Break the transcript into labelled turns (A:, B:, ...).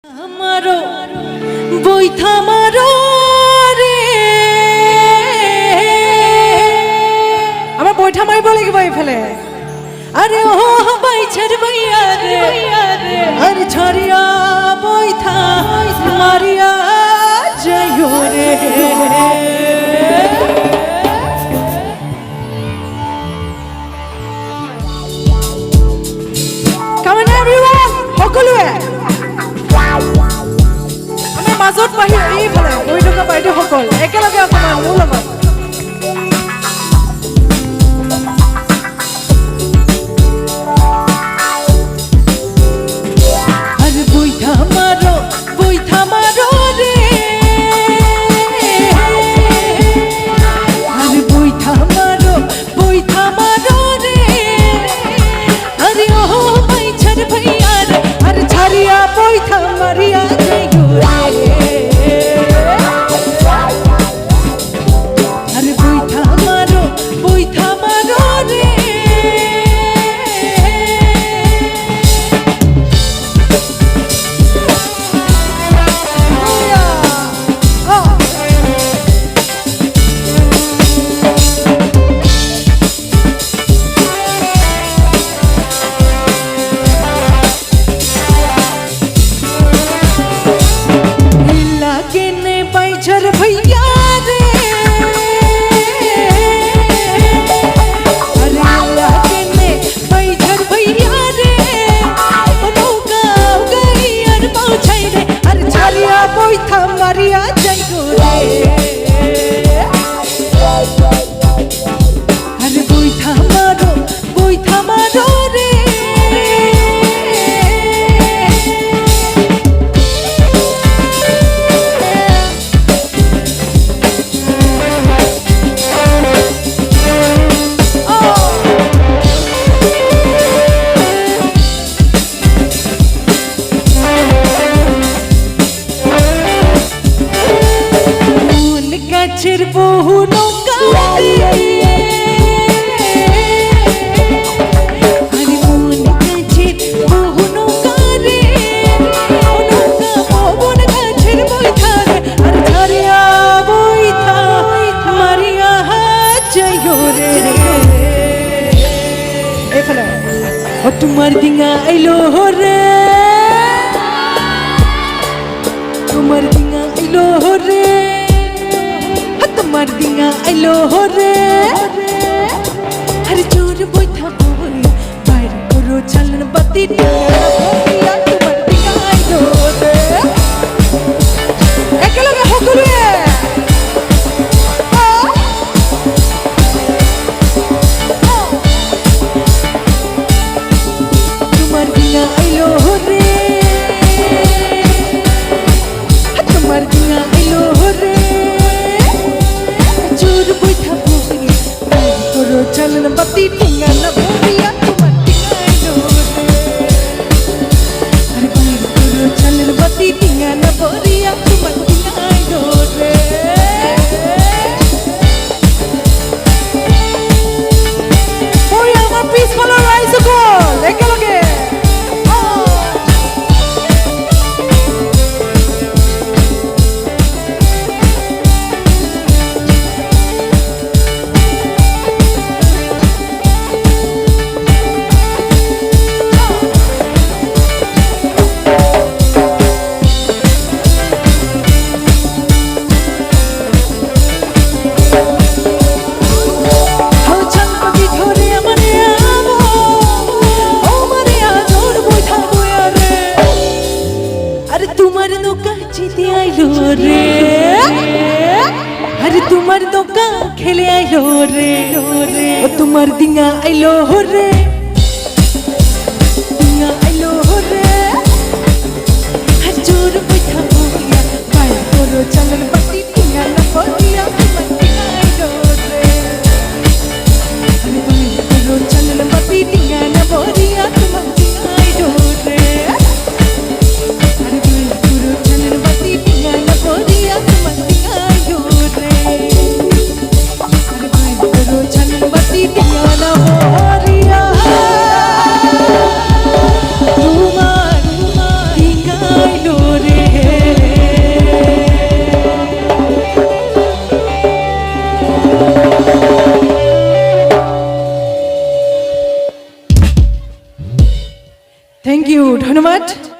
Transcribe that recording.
A: আমারো বইথা মারো রে আমার বইঠা মাই বলে কি বই ফেলে আরে ও বাইছের বইয়া রে আরে ছড়িয়া বইথা মারিয়া যাইও রে Come on everyone সকলোৱে আমি মাজত বাহিৰ এইফালে বহি থকা বাইদেউসকল একেলগে অকণমান মোৰ লগত আরে বইঠা মারো রে আরে বইঠা মারো রে আরে ও বাইছার ভাইয়া রে আরে ছাড়িয়া বইঠা মারিয়া যাইও রে আরে বইঠা মারো রে বাইছার ভাইয়া রে আরে লাগনে বাইছার ভাইয়া রে নৌকা গাইয়ার পৌঁছাই রে আরে ছাড়িয়া বইথা মারিয়া যাইগো রে আরে বইথা মারো রে গাছের বহু নৌকা আরে মন গাছের বহু নৌকা রে নৌকা পবন গাছের বইথা রে আরে ছাড়িয়া বইথা মারিয়া যাইও রে এই ফেলে ও তোমার ডিঙা আইলো রে তোমার ডিঙা আইলো রে তোমার ডিঙা আইলো রে আরে জোর বইথা বই বাইরে করো চালন বাতি ডিঙা তোমার ডিঙা আইলো রে একেলগে সকলোৱে তোমার ডিঙা আইলো রে তোমার ডিঙা আইলো রে চলন বাতি ডিঙা না বলিয়া তোমার ডিঙা আইলো রে আরে বাইরে করো চলন বাতি ডিঙা না বলিয়া তোমার ডিঙা আইলো রে ওই আমার পিছফালে রাইজ গল একেলগে তোমার নৌকা জিতে আইলো রে আরে তোমার নৌকা খেলে আইলো রে ও তোমার ডিঙা আইলো রে ডিঙা আইলো রে আর জোর বইথা বইয়া বাইরে করো চালন বাতি ডিঙা না বলিয়া তোমার ডিঙা আইলো রে আরে বাইরে করো চালন বাতি ডিঙা না বলিয়া তোমার ডিঙা আইলো রে Channel Bati Diana Moria thank you ধন্যবাদ